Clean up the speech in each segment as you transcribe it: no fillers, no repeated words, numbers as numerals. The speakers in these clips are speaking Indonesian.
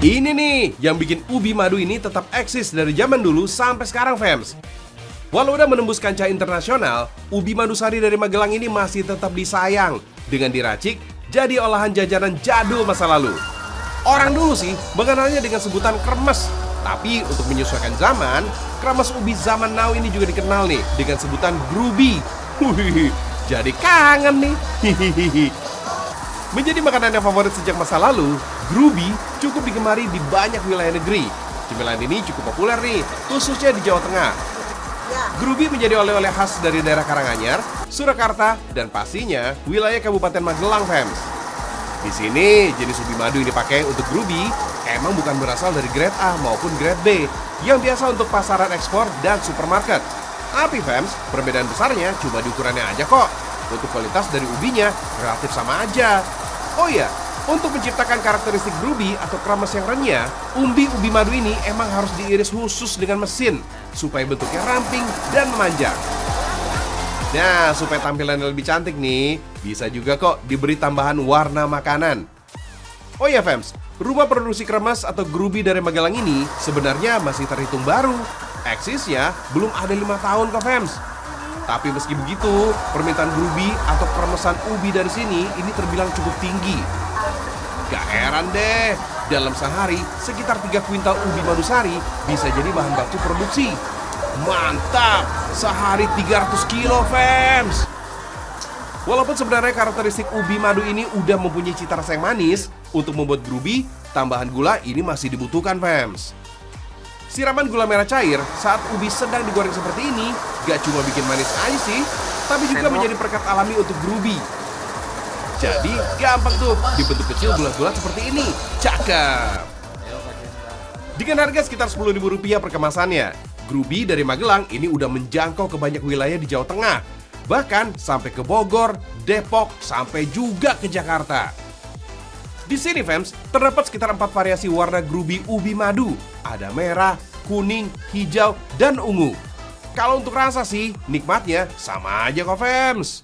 Ini nih yang bikin ubi madu ini tetap eksis dari zaman dulu sampai sekarang, fams. Walau udah menembus kancah internasional, ubi madu sari dari Magelang ini masih tetap disayang dengan diracik jadi olahan jajanan jadul masa lalu. Orang dulu sih mengenalnya dengan sebutan kremes, tapi untuk menyesuaikan zaman, kremes ubi zaman now ini juga dikenal nih dengan sebutan grubi. Jadi kangen nih. Menjadi makanan yang favorit sejak masa lalu, grubi cukup digemari di banyak wilayah negeri. Cemilan ini cukup populer nih, khususnya di Jawa Tengah. Grubi menjadi oleh-oleh khas dari daerah Karanganyar, Surakarta, dan pastinya wilayah Kabupaten Magelang, fams. Di sini jenis ubi madu yang dipakai untuk grubi emang bukan berasal dari grade A maupun grade B yang biasa untuk pasaran ekspor dan supermarket. Tapi fams, perbedaan besarnya cuma di ukurannya aja kok. Untuk kualitas dari ubinya relatif sama aja. Oh iya, untuk menciptakan karakteristik grubi atau kremes yang renyah, ubi madu ini emang harus diiris khusus dengan mesin supaya bentuknya ramping dan memanjang. Nah, supaya tampilannya lebih cantik nih, bisa juga kok diberi tambahan warna makanan. Oh iya fams, rumah produksi kremes atau grubi dari Magelang ini sebenarnya masih terhitung baru. Eksisnya belum ada 5 tahun kok fams. Tapi meski begitu, permintaan grubi atau kremesan ubi dari sini ini terbilang cukup tinggi. Gak heran deh, dalam sehari sekitar 3 kuintal ubi madu sari bisa jadi bahan baku produksi. Mantap, sehari 300 kilo fams. Walaupun sebenarnya karakteristik ubi madu ini udah mempunyai cita rasa yang manis, untuk membuat grubi, tambahan gula ini masih dibutuhkan fams. Siraman gula merah cair saat ubi sedang digoreng seperti ini gak cuma bikin manis aja sih, tapi juga menjadi perekat alami untuk grubi. Jadi gampang tuh dibentuk kecil bulat-bulat seperti ini. Cakep. Dengan harga sekitar Rp10.000 per kemasannya, grubi dari Magelang ini udah menjangkau ke banyak wilayah di Jawa Tengah, bahkan sampai ke Bogor, Depok, sampai juga ke Jakarta. Di sini fams, terdapat sekitar 4 variasi warna grubi ubi madu. Ada merah, kuning, hijau, dan ungu. Kalau untuk rasa sih, nikmatnya sama aja kok fams.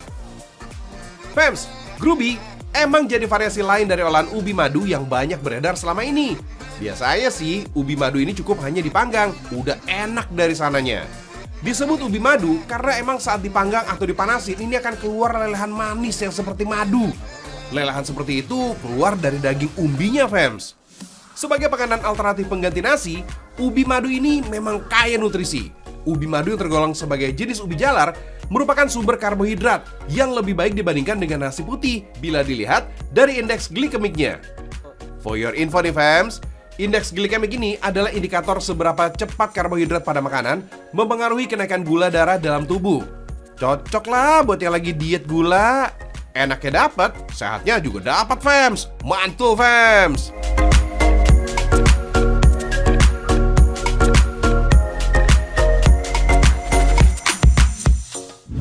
Fams, grubi emang jadi variasi lain dari olahan ubi madu yang banyak beredar selama ini. Biasanya sih, ubi madu ini cukup hanya dipanggang, udah enak dari sananya. Disebut ubi madu karena emang saat dipanggang atau dipanasin ini akan keluar lelehan manis yang seperti madu. Lelehan seperti itu keluar dari daging umbinya fams. Sebagai makanan alternatif pengganti nasi, ubi madu ini memang kaya nutrisi. Ubi madu yang tergolong sebagai jenis ubi jalar merupakan sumber karbohidrat yang lebih baik dibandingkan dengan nasi putih bila dilihat dari indeks glikemiknya. For your info nih fams, indeks glikemik ini adalah indikator seberapa cepat karbohidrat pada makanan mempengaruhi kenaikan gula darah dalam tubuh. Cocok lah buat yang lagi diet gula. Enaknya dapat, sehatnya juga dapat fams. Mantul fams.